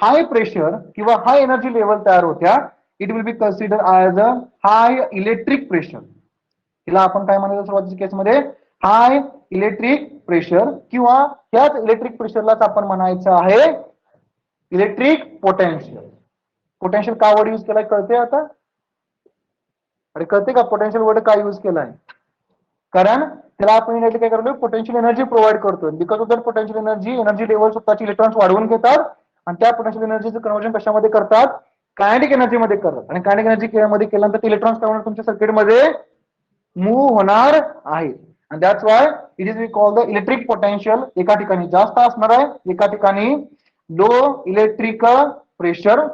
high pressure किंवा हाय energy level तयार होत्या, it will be consider as a high electric pressure. तिला आपण काय म्हणायचं सुरुवातीच्या केसमध्ये, हाय इलेक्ट्रिक प्रेशर, किंवा ह्याच इलेक्ट्रिक प्रेशरलाच आपण म्हणायचं आहे इलेक्ट्रिक पोटेन्शियल. पोटेन्शियल का वर्ड यूज केलाय कळते आता, अरे कळते का पोटेन्शियल वर्ड का यूज केलाय, कारण त्याला आपण काय करतो, पोटेन्शियल एनर्जी प्रोव्हाइड करतो. Because of that potential energy level स्वतःची इलेक्ट्रॉन्स वाढवून घेतात, आणि त्या पोटेन्शियल एनर्जीचं कन्वर्जन कशामध्ये करतात, कायनेटिक एनर्जी मध्ये करतात. आणि कायनेटिक एनर्जी मध्ये केल्यानंतर इलेक्ट्रॉन्स काय होणार, तुमच्या सर्किटमध्ये मूव्ह होणार आहे. आणि that's why it is we call the electric potential. एका ठिकाणी जास्त असणार आहे, एका ठिकाणी low electric pressure,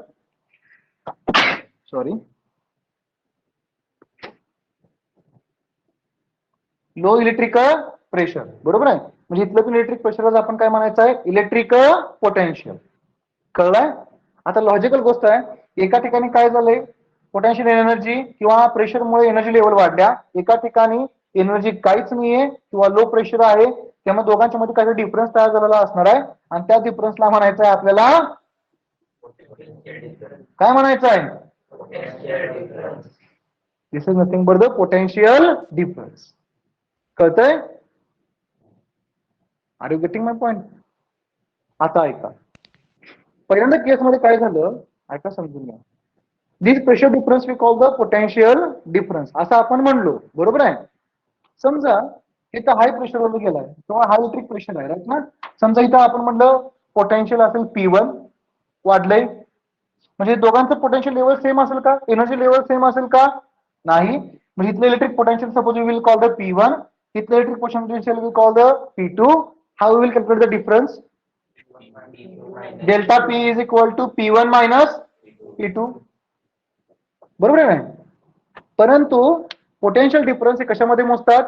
sorry low electric pressure, बरोबर आहे. म्हणजे इथलं इलेक्ट्रिक प्रेशरला आपण काय म्हणायचं आहे, इलेक्ट्रिक पोटेन्शियल. कळलंय. आता लॉजिकल गोष्ट आहे, एका ठिकाणी काय झालंय, पोटेन्शियल एनर्जी किंवा प्रेशरमुळे एनर्जी लेवल वाढल्या, एका ठिकाणी एनर्जी काहीच नाहीये किंवा लो प्रेशर आहे, त्यामुळे दोघांच्या मध्ये काही डिफरन्स तयार झालेला असणार आहे, आणि त्या डिफरन्सला म्हणायचं आहे आपल्याला काय म्हणायचं आहे, this is nothing but the potential difference. कळतंय, are you getting my point. आता ऐका, पहिल्यांदा केसमध्ये काय झालं ऐका, समजून घ्या. This pressure difference we call the potential difference असं आपण म्हणलो, बरोबर आहे. समजा इथं हाय प्रेशरवर गेलाय किंवा हाय इलेक्ट्रिक प्रेशर आहे, राईट ना. समजा इथं आपण म्हणलं पोटेन्शियल असेल P1 वाढलंय, म्हणजे दोघांचं पोटेन्शियल लेवल सेम असेल का, एनर्जी लेवल सेम असेल का, नाही. म्हणजे इथलं electric potential suppose we will call the P1, इथलं electric potential we call the P2. How we will calculate the difference, delta P is equal to P1 minus P2, बरोबर आहे. परंतु potential difference हे कशामध्ये मोजतात,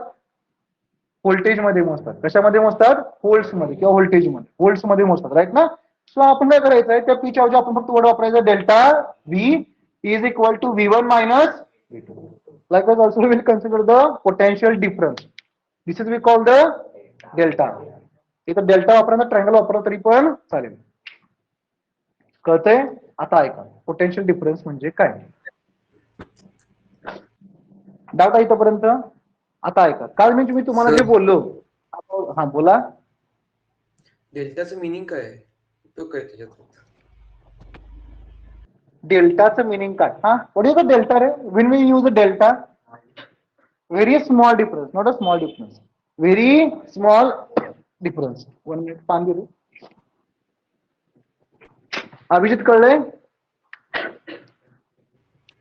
व्होल्टेज मध्ये मोजतात. कशामध्ये मोजतात, व्होल्ट्स मध्ये किंवा व्होल्टेज मध्ये, व्होल्ट्स मध्ये मोजतात, राईट ना. सो आपण काय करायचं आहे, त्या पीच्या ऐवजी आपण फक्त वर्ड वापरायचं delta V is equal to V1 minus V2. Likewise also we will consider the potential difference. This is we call the delta. इथं डेल्टा वापरा, ट्रायंगल वापरा तरी पण चालेल. कळतंय. आता ऐका, पोटेन्शियल डिफरन्स म्हणजे काय, डाऊट आहे इथपर्यंत. आता ऐका, काल मी तुम्हाला जे बोललो, हा बोला. डेल्टाचं मिनिंग काय आहे, उपयोग काय त्याच्यात, डेल्टाचं मिनिंग काय, हा व्हॉट इज द डेल्टा रे, when we use delta, very small difference, not a small difference, very small difference. 1 minute पान देऊ. अभिजित कळलंय.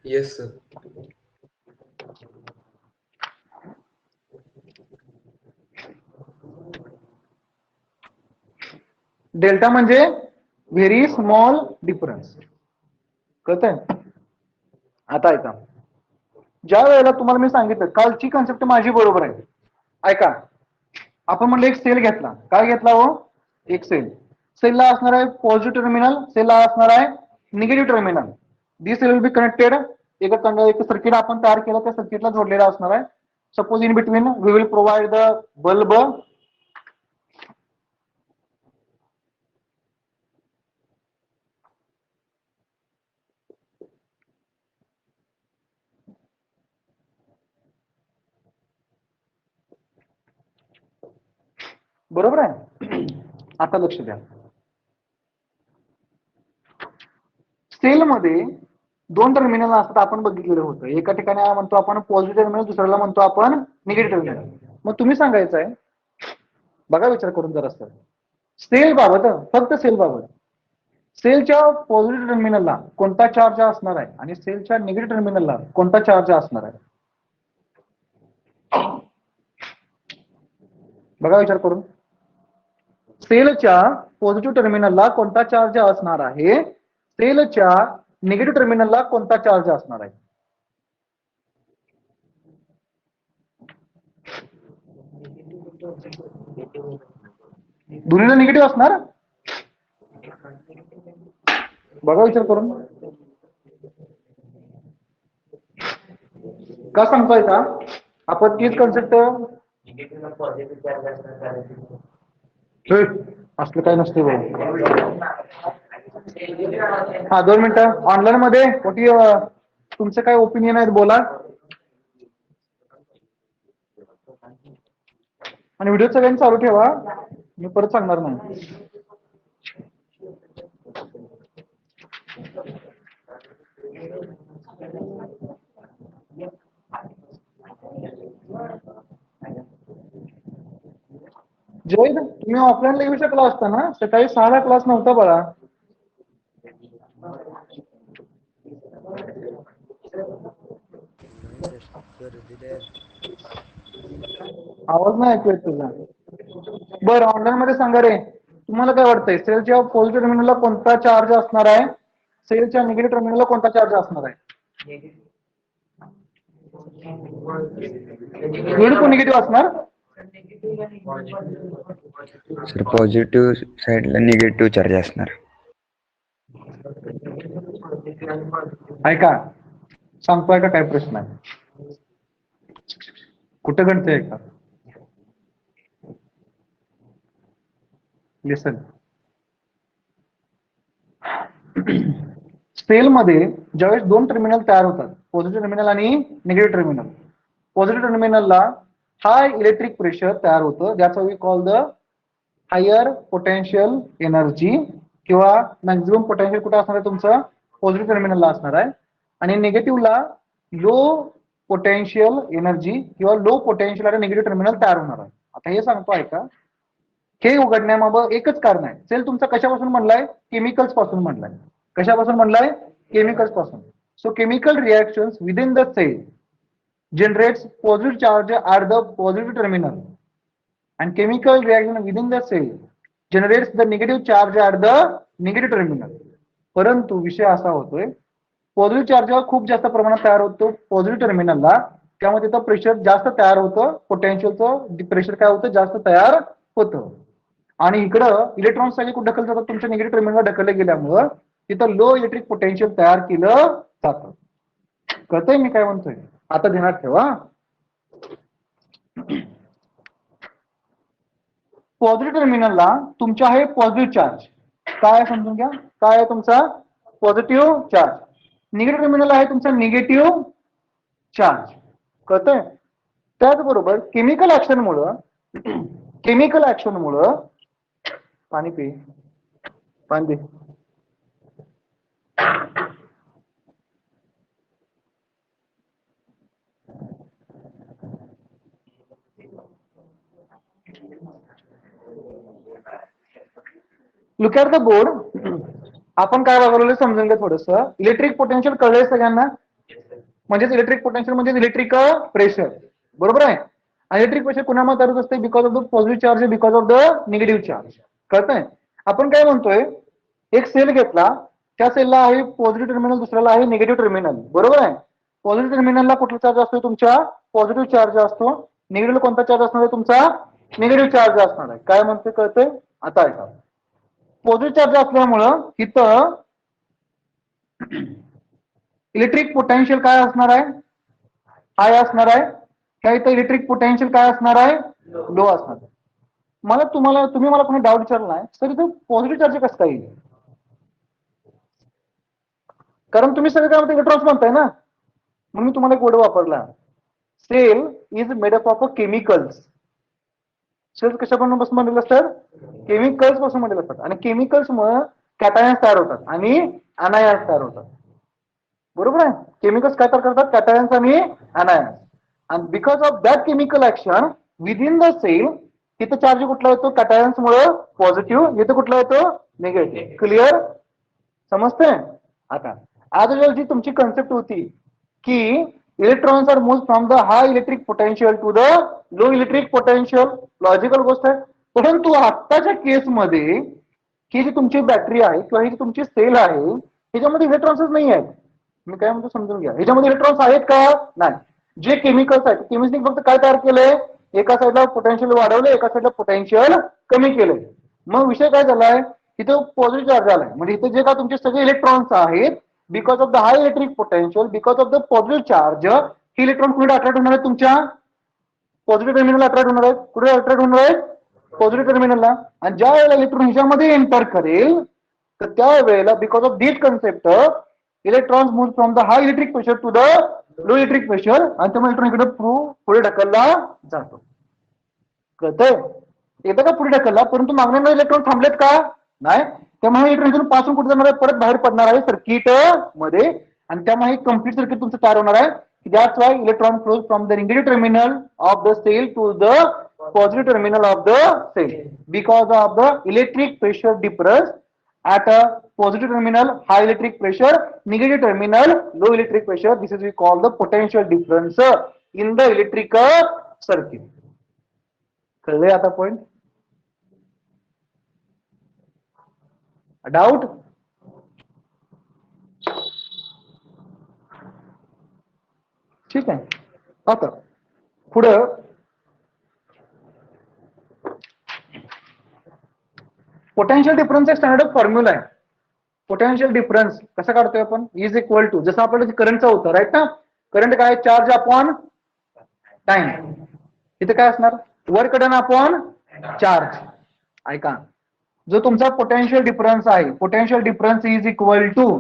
Yes sir. डेल्टा म्हणजे व्हेरी स्मॉल डिफरन्स. कळतंय? आता ऐका, ज्या वेळेला तुम्हाला मी सांगितलं कालची कन्सेप्ट माझी बरोबर आहे. ऐका, आपण म्हणलं एक सेल घेतला. काय घेतला हो? एक सेल. सेलला असणार आहे पॉझिटिव्ह टर्मिनल, सेलला असणार आहे negative terminal. This cell will be connected. एक सर्किट आपण तयार केलं, त्या सर्किटला जोडलेला असणार आहे. Suppose in between we will provide the bulb. बरोबर आहे? आता लक्ष द्या, सेल मध्ये दोन टर्मिनल असतात. आपण बघितलेलं होतं. एका ठिकाणी म्हणतो आपण पॉझिटिव्ह टर्मिनल, दुसऱ्याला म्हणतो आपण निगेटिव्ह टर्मिनल. मग तुम्ही सांगायचं आहे, बघा विचार करून जर असतं सेल बाबत, फक्त सेल बाबत, सेलच्या पॉझिटिव्ह टर्मिनलला कोणता चार्ज असणार आहे आणि सेलच्या निगेटिव्ह टर्मिनलला कोणता चार्ज असणार आहे? बघा विचार करून. सेलच्या पॉझिटिव्ह टर्मिनलला कोणता चार्ज असणार आहे, सेलच्या निगेटिव्ह टर्मिनलला कोणता चार्ज असणार आहे? दोन्हीला निगेटिव्ह असणार. बघा विचार करून. का सांगतोय का आपण तीच कन्सेप्ट? असलं काय नसते भाऊ. हा 2 मिनिटं. ऑनलाईन मध्ये कोटी तुमचं काय ओपिनियन आहेत बोला. आणि व्हिडिओ सगळ्यांनी चालू ठेवा, मी परत सांगणार नाही. जय, तुम्ही ऑफलाईनला येऊ शकला असता ना, सकाळी 6ला क्लास नव्हता बाळा. आवाज नाही ऐकू येत तुझा. बरं, ऑनलाईन मध्ये सांगा रे, तुम्हाला काय वाटतंय सेलच्या पॉझिटिव्ह टर्मिनलला कोणता चार्ज असणार आहे, सेलच्या निगेटिव्ह टर्मिनलला कोणता चार्ज असणार आहे? निगेटिव्ह असणार. सर पॉझिटिव्ह साईडला निगेटिव्ह चार्ज असणार. ऐका, सांगतोय का काय प्रश्न आहे? कुठं घडतंय का? लिसन. सेल मध्ये ज्यावेळेस दोन टर्मिनल तयार होतात, पॉझिटिव्ह टर्मिनल आणि निगेटिव्ह टर्मिनल. पॉझिटिव्ह टर्मिनलला हाय इलेक्ट्रिक प्रेशर तयार होतं, ज्याचा we call the higher potential energy, किंवा मॅक्झिमम पोटेन्शियल कुठे असणार आहे तुमचं? पॉझिटिव्ह टर्मिनलला असणार आहे. आणि निगेटिव्हला लो पोटेन्शियल एनर्जी किंवा लो पोटेन्शियल आणि निगेटिव्ह टर्मिनल तयार होणार आहे. आता हे सांगतो ऐका, हे उघडण्यामागं एकच कारण आहे. सेल तुमचा कशापासून बनलाय? केमिकल्स पासून बनलाय. कशापासून बनलाय? केमिकल्स पासून. So chemical reactions within the cell generates positive charge at the positive terminal and chemical reaction within the cell generates the negative charge at the negative terminal. परंतु विषय असा होतोय, पॉझिटिव्ह चार्ज खूप जास्त प्रमाणात तयार होतो पॉझिटिव्ह टर्मिनलला, त्यामुळे तिथं प्रेशर जास्त तयार होतं, पोटेन्शियलचं प्रेशर काय होतं? जास्त तयार होतं. आणि इकडं इलेक्ट्रॉन्स सगळे कुठे ढकलले जातात? तुमच्या निगेटिव्ह टर्मिनलला ढकलले गेल्यामुळं तिथं लो इलेक्ट्रिक पोटेन्शियल तयार केलं जातं. कळतंय मी काय म्हणतोय? आता ध्यानात ठेवा, पॉझिटिव्ह टर्मिनलला तुमचा आहे पॉझिटिव्ह चार्ज. काय समजून घ्या, काय आहे तुमचा? Positive charge. निगेटिव्ह टर्मिनल आहे तुमचा निगेटिव्ह चार्ज. कळतंय? त्याचबरोबर केमिकल ऍक्शन मुळे पाणी पे, पाणी दे. Look at the board. आपण काय बघायला समजून घ्या थोडस. इलेक्ट्रिक पोटेन्शियल कळलंय सगळ्यांना? म्हणजेच इलेक्ट्रिक पोटेन्शियल म्हणजे इलेक्ट्रिक प्रेशर. बरोबर आहे? इलेक्ट्रिक प्रेशर कुणामुळे तयार होत असते? Because of the positive charge, because of the negative charge. कळतंय? आपण काय म्हणतोय, एक सेल घेतला, त्या सेलला आहे पॉझिटिव्ह टर्मिनल, दुसऱ्याला आहे निगेटिव्ह टर्मिनल, बरोबर आहे. पॉझिटिव्ह टर्मिनलला कुठला चार्ज असतो तुमच्या, पॉझिटिव्ह चार्ज असतो. निगेटिव्ह कोणता चार्ज असणार आहे तुमचा, निगेटिव्ह चार्ज असणार आहे. काय म्हणते कळतंय आता ऐका. पॉझिटिव्ह चार्ज असल्यामुळं इथं इलेक्ट्रिक पोटेन्शियल काय असणार आहे, हाय असणार आहे. त्या इथं इलेक्ट्रिक पोटेन्शियल काय असणार आहे, लो असणार आहे. तुम्ही मला कोणी डाऊट विचारला नाही सर इथं पॉझिटिव्ह चार्ज कसं काय येईल, कारण तुम्ही सगळे काय इलेक्ट्रॉन्स म्हणताय ना, म्हणून मी तुम्हाला एक वर्ड वापरला, cell is made up of chemicals. Cell कशापासून बनलेले असतात, केमिकल्स पासून बनलेले असतात. आणि केमिकल्स मुळे कॅटायन्स तयार होतात आणि अनायन्स तयार होतात, बरोबर आहे. केमिकल्स काय तयार करतात, कॅटायन्स आणि अनायन्स. आणि because of that chemical action within the cell, इथं चार्ज कुठला येतो, कॅटायन्स मुळे पॉझिटिव्ह, इथं कुठला येतो निगेटिव्ह. क्लिअर, समजते. आता आज जी तुमची कन्सेप्ट होती की electrons are move from the high electric potential to the low electric potential, logical गोष्ट आहे. परंतु आत्ताच्या केसमध्ये ही जी तुमची बॅटरी आहे किंवा ही जी तुमची सेल आहे, ह्याच्यामध्ये इलेक्ट्रॉन्सच नाही आहेत. मी काय म्हणतो समजून घ्या, ह्याच्यामध्ये इलेक्ट्रॉन्स आहेत का, नाही. जे केमिकल्स आहेत, केमिस्ट्री फक्त काय तयार केलंय, एका साईडला पोटेन्शियल वाढवले, एका साईडला पोटेन्शियल कमी केलंय. मग विषय काय झालाय, इथं पॉझिटिव्ह चार्ज आलाय. म्हणजे इथे जे का तुमचे सगळे इलेक्ट्रॉन्स आहेत, because of the high electric potential, because of the positive charge, he electron कुठे अट्रॅक्ट होणार आहेत, तुमच्या पॉझिटिव्ह टर्मिनल अट्रॅक्ट होणार आहेत. कुठे अट्रॅक्ट होणार आहेत, पॉझिटिव्ह टर्मिनलला. आणि ज्या वेळेला इलेक्ट्रॉन ह्याच्यामध्ये एंटर करेल, तर त्या वेळेला because of this concept electrons move from the high electric pressure to the low electric pressure, आणि त्यामुळे इलेक्ट्रॉन इकडे पुढे ढकलला जातो. कळतंय, येतं का पुढे ढकलला, परंतु मागण्यामध्ये इलेक्ट्रॉन थांबलेत का, नाही. त्यामुळे इलेक्ट्रॉन पासून कुठे जाणार आहे, परत बाहेर पडणार आहे सर्किट मध्ये. आणि त्यामुळे कम्प्लीट सर्किट तुमचं तयार होणार आहे. That's why electron flows from the negative terminal of the cell to the positive terminal of the cell because of the electric pressure difference at a positive terminal high electric pressure, negative terminal low electric pressure. This is we call the potential difference in the electrical circuit. कळले आता point, doubt. ठीक आहे. आता पुढं potential difference standard formula आहे. Potential difference कसा काढतोय आपण, इज इक्वल टू, जसं आपल्याला करंटचा होता, राईट ना. करंट काय, चार्ज अपॉन टाइम. इथे काय असणार, वर्क डन अपॉन चार्ज. ऐका, जो तुमचा पोटेन्शियल डिफरन्स आहे, potential difference is equal to,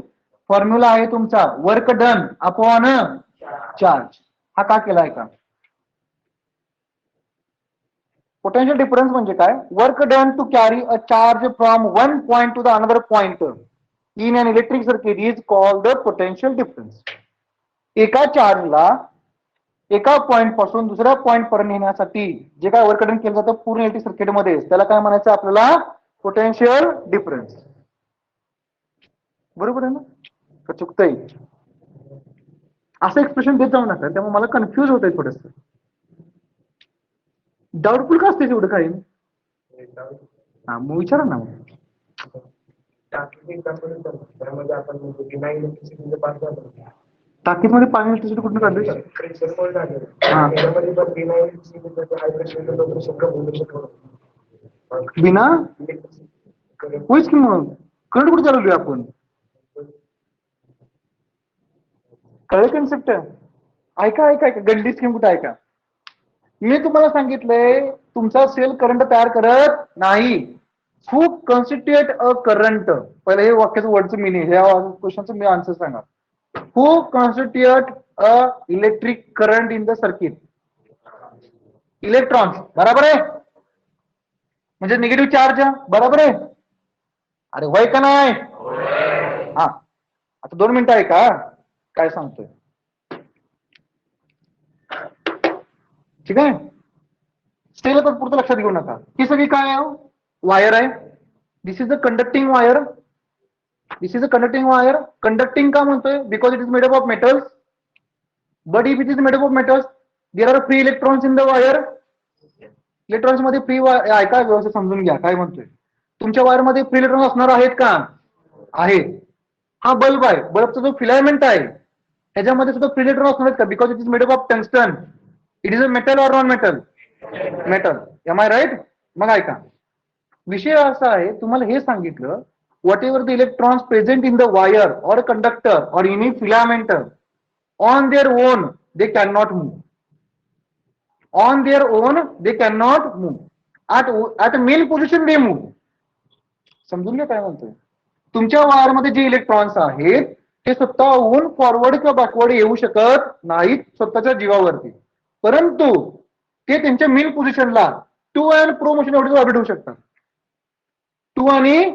formula आहे तुमचा वर्क डन अपॉन चार्ज. हा का केला आहे का, पोटेन्शियल डिफरन्स म्हणजे काय, work done to carry a charge from one point to the another point in an electric circuit is called the potential difference. एका चार्जला एका पॉइंट पासून दुसऱ्या पॉइंट पर्यंत नेण्यासाठी जे काय वर्क डन केलं जातं पूर्ण इलेक्ट्रिक सर्किट मध्ये, त्याला काय म्हणायचं आपल्याला, पोटेन्शियल डिफरन्स. बरोबर आहे ना, का चुकतंय, असं एक्सप्रेशन देत जाऊ नका, त्यामुळे मला कन्फ्युज होतंय थोडस. डाऊटफुल का असते एवढं काही, हा मग विचारा ना. टाकीमध्ये पाणी इलेक्ट्रिसिटी कुठून काढली, बिना होईच की, मग करंट कुठे चालवली आपण, कळलं कन्सेप्ट. ऐका ऐका ऐका, गल्ली स्कीम कुठे ऐका. मी तुम्हाला सांगितलंय तुमचा सेल करंट तयार करत नाही. हु कॉन्स्टिट्यूट अ करंट, पहिले हे वाक्याचं वर्डचं मिनिंग, ह्या क्वेश्चनचं मी आन्सर सांगा. Who constitute a electric current in the circuit, electrons, बरोबर आहे. म्हणजे निगेटिव्ह चार्ज, बरोबर आहे. अरे वय का नाही, हा. आता 2 मिनिटं आहे का, काय सांगतोय, ठीक आहे. सेल तर पुढचं लक्षात घेऊ नका. ही सगळी काय आहे, वायर आहे. This is a conducting wire, this is a conducting wire. Conducting का म्हणतोय, because it is made up of metals. But if it is made up of metals, there are free electrons in the wire. Electrons मध्ये free, ऐका व्यवस्थित समजून घ्या काय म्हणतोय. तुमच्या वायरमध्ये फ्री इलेक्ट्रॉन असणार आहेत का? आहेत. हा बल्ब आहे, बल्बचा जो फिलामेंट आहे ह्याच्यामध्ये सुद्धा फ्री इलेक्ट्रॉन असणार आहेत का? Because it is made up of tungsten. It is a metal or non metal? Metal. Am I right? मग ऐका, विषय असा आहे, तुम्हाला हे सांगितलं whatever the electrons present in the wire or conductor or any filament on their own they can not move. On their own they can not move. At main position they move. समजून घ्या काय म्हणतोय. तुमच्या वायरमध्ये जे electrons आहेत ते स्वतःहून फॉरवर्ड किंवा बॅकवर्ड येऊ शकत नाहीत स्वतःच्या जीवावरती, परंतु ते त्यांच्या मेन पोझिशनला टू अँड प्रो मोशन एवढेच ऑर्बिट होऊ शकतात. टू आणि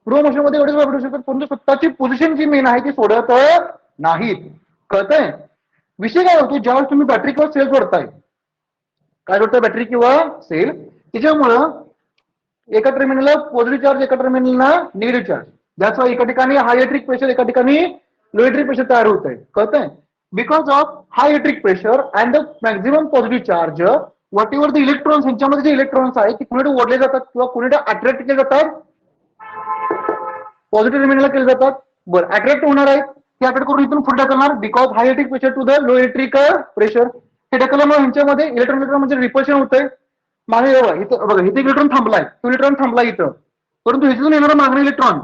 प्रो मोशन मध्ये एवढेच ऑर्बिट होऊ शकतात, परंतु स्वतःची पोझिशन जी मेन आहे ती सोडत नाहीत. कळतंय? विषय काय होतो, ज्यावेळेस तुम्ही बॅटरी किंवा सेल जोडताय, काय जोडताय? बॅटरी किंवा सेल. त्याच्यामुळं एका टर्मिनलला पॉझिटिव्ह चार्ज, एका टर्मिनलला निगेटिव्ह चार्ज. दॅट्स वाय एका ठिकाणी हाय इलेक्ट्रिक प्रेशर, एका ठिकाणी लो इलेक्ट्रिक प्रेशर तयार होत आहे. कळतंय? Because of high electric pressure and the maximum positive charge, what ever the electrons, ह्यांच्यामध्ये जे इलेक्ट्रॉन्स आहेत ते कुणीकडे ओढले जातात किंवा कुणीकडे अट्रॅक्ट केले जातात? पॉझिटिव्ह टर्मिनलला केले जातात. बरं, अट्रॅक्ट होणार आहेत ते अट्रॅक्ट करून इथून पुढे ढकलणार because high electric pressure to the low electric pressure. हे ढकलल्यामुळे ह्यांच्यामध्ये इलेक्ट्रॉन म्हणजे रिपल्शन होतंय. मागे इथं बघा, इथे इलेक्ट्रॉन थांबलाय, तो इलेक्ट्रॉन थांबला इथं, परंतु ह्याच्यातून येणारा मागणा इलेक्ट्रॉन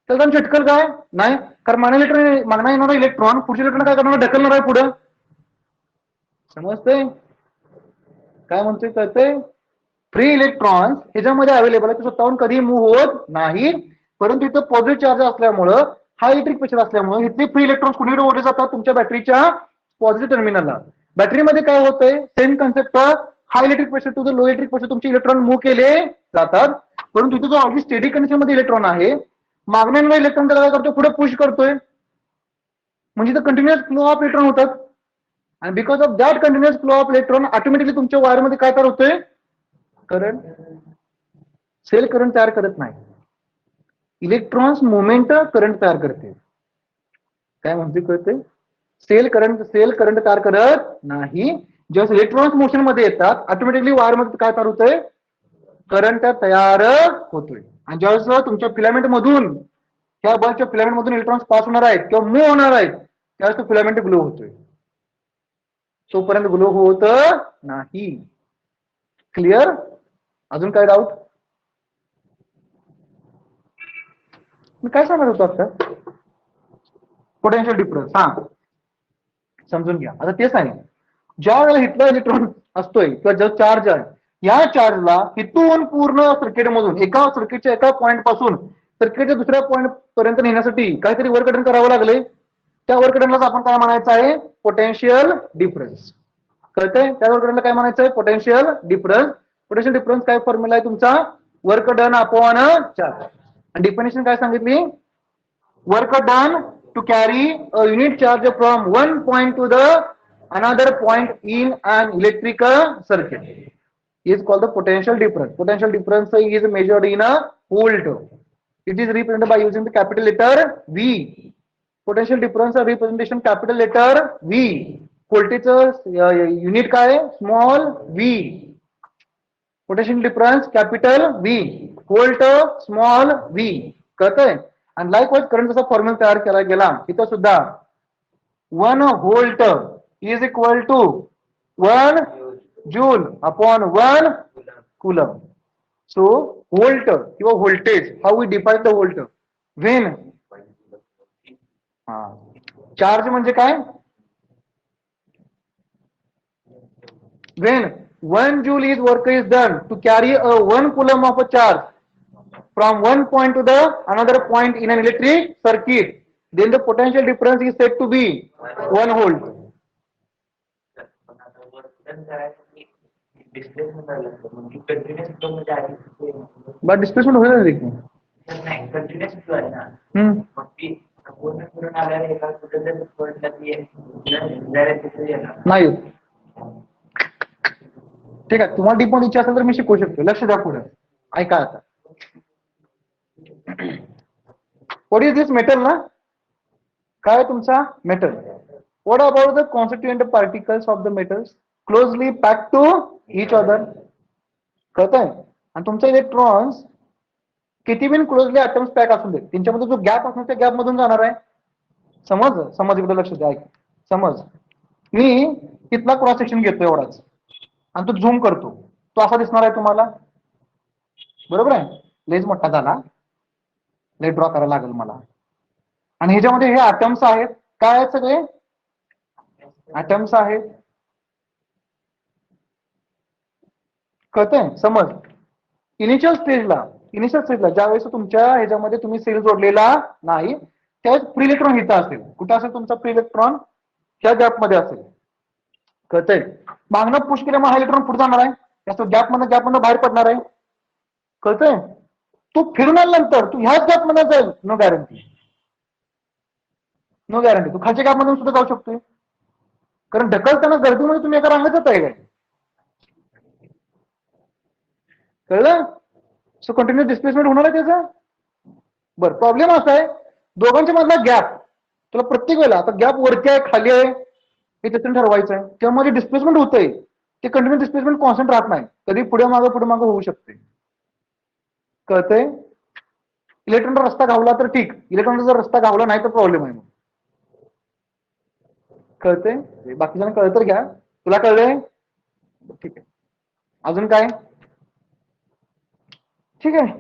त्याला झटकल काय? नाही, कारण मागणा येणारा इलेक्ट्रॉन पुढच्या इलेक्ट्रॉन काय करणार? ढकलणार आहे पुढं. समजतंय काय म्हणतोय? कळतंय? फ्री इलेक्ट्रॉन्स ह्याच्यामध्ये अवेलेबल आहे, ते स्वतःहून कधी मूव्ह होत नाही, परंतु इथं पॉझिटिव्ह चार्ज असल्यामुळं, हाय इलेक्ट्रिक प्रेशर असल्यामुळे इथले फ्री इलेक्ट्रॉन्स कुणीकडे ओढले जातात? तुमच्या बॅटरीच्या पॉझिटिव्ह टर्मिनलला. बॅटरीमध्ये काय होतंय? Same concept. High electric pressure to the low electric pressure तुमचे इलेक्ट्रॉन मूव्ह केले जातात, परंतु इथे जो ऑलरेडी स्टेडी कंडिशन मध्ये इलेक्ट्रॉन आहे, मागण्या इलेक्ट्रॉन त्याला काय करतोय? पुढे पुश करतोय, म्हणजे इथं कंटिन्युअस फ्लो ऑफ इलेक्ट्रॉन होतात. आणि because of that continuous flow of electron automatically तुमच्या वायरमध्ये काय तयार होतोय? करंट. सेल करंट तयार करत नाही, इलेक्ट्रॉन्स मुवमेंट करंट तयार करते. काय म्हणते? कळते? सेल करंट तयार करत नाही. जेव्हा इलेक्ट्रॉन्स मोशन मध्ये येतात ऑटोमॅटिकली वायर मध्ये काय तयार होतंय? करंट तयार होतोय. आणि ज्यावेळेस तुमच्या फिलामेंट मधून, त्या बल्बच्या फिलामेंट मधून इलेक्ट्रॉन्स पास होणार आहेत किंवा मूव्ह होणार आहेत, त्यावेळेस तो फिलामेंट ग्लो होतोय. तोपर्यंत ग्लो होत नाही. क्लिअर? अजून काय डाऊट? मी काय सांगत होतो आता? Potential difference. हा, समजून घ्या. आता तेच आहे, ज्या वेळेला इथला इलेक्ट्रॉन असतोय किंवा जो चार्ज आहे, या चार्जला इथून पूर्ण सर्किट मधून, एका सर्किटच्या एका पॉईंट पासून सर्किटच्या दुसऱ्या पॉईंट पर्यंत नेण्यासाठी काहीतरी वर्क डन करावं लागले. त्या वर्क डनलाच आपण काय म्हणायचं आहे? Potential difference. कळतंय? त्या वर्क डनला काय म्हणायचं आहे? Potential difference. पोटेन्शियल डिफरन्स काय फॉर्म्युला आहे तुमचा? Work done upon charge. आणि डिफिनेशन काय सांगितली? Work done to carry a unit charge from one point to the another point in an electrical circuit is called the potential difference. Potential difference is measured in a volt. It is represented by using the capital letter V. Potential difference representation capital letter V. Voltage unit काय? Small v. Potential difference capital V. Volt small v. कळतंय? आणि likewise current जसा formula तयार केला गेला, इथं सुद्धा 1 volt is equal to 1 joule upon 1 coulomb. So volt किंवा voltage, how we define the volt? When charge म्हणजे काय? When 1 joule is work is done to carry a 1 coulomb of a charge from one point to the another point in an electric circuit, then the potential difference is said to be 1 volt. But displacement होईल देखील नाही, continuous flow आहे ना. नाही. ठीक आहे, तुम्हाला deep मध्ये इच्छा असेल तर मी शिकवू शकतो. लक्ष द्या पुढे, ऐका आता. What is this metal ना? काय तुमचा metal? What about the constituent particles of the metals closely packed to each other? कळतंय? आणि तुमचे इलेक्ट्रॉन्स किती बिन क्लोजली ऍटम्स पॅक असू दे, त्यांच्यामध्ये जो गॅप असणार त्या गॅप मधून जाणार आहे. समज इकडे लक्ष द्या. समज मी तिथला क्रॉस सेक्शन घेतो एवढाच आणि तो झूम करतो, तो असा दिसणार आहे तुम्हाला, बरोबर आहे. लेज मोठा झाला, लेट ड्रॉ करायला लागेल मला. आणि ह्याच्यामध्ये हे ऍटम्स आहेत, काय आहेत सगळे ऍटम्स आहेत. कळतंय. समज इनिशियल स्टेजला ज्यावेळेस तुमच्या ह्याच्यामध्ये तुम्ही सेल जोडलेला नाही, त्यावेळेस फ्री इलेक्ट्रॉन इथं असेल. कुठं असेल तुमचा फ्री इलेक्ट्रॉन? त्या गॅप मध्ये असेल. कळतंय. मागणं पुश केल्यामुळे हा इलेक्ट्रॉन पुढे जाणार आहे, त्याचं गॅप मधनं बाहेर पडणार आहे. कळतंय. तू फिरून आल्यानंतर तू ह्याच गॅप मध्ये जाईल, नो गॅरंटी. तू खालच्या गॅप मधून सुद्धा जाऊ शकतोय, कारण ढकलताना गर्दीमध्ये तुम्ही एका रांगेत जाताय काय. कळलं. सो कंटिन्युअस डिस्प्लेसमेंट होणार आहे त्याचा. बरं, प्रॉब्लेम असा आहे दोघांच्या मधला गॅप, तुला प्रत्येक वेळेला आता गॅप वरती आहे खाली आहे हे त्यातून ठरवायचं आहे. त्यामुळे डिस्प्लेसमेंट होतंय ते कंटिन्युअस डिस्प्लेसमेंट कॉन्स्टंट राहत नाही, कधी पुढे मागं होऊ शकते. कळतंय. इलेक्ट्रॉनचा रस्ता घावला तर ठीक, इलेक्ट्रॉनचा जर रस्ता घावला नाही तर प्रॉब्लेम आहे. कळतंय. बाकीच्यांना कळत तर घ्या. तुला कळलंय? ठीक आहे. अजून काय? ठीक आहे.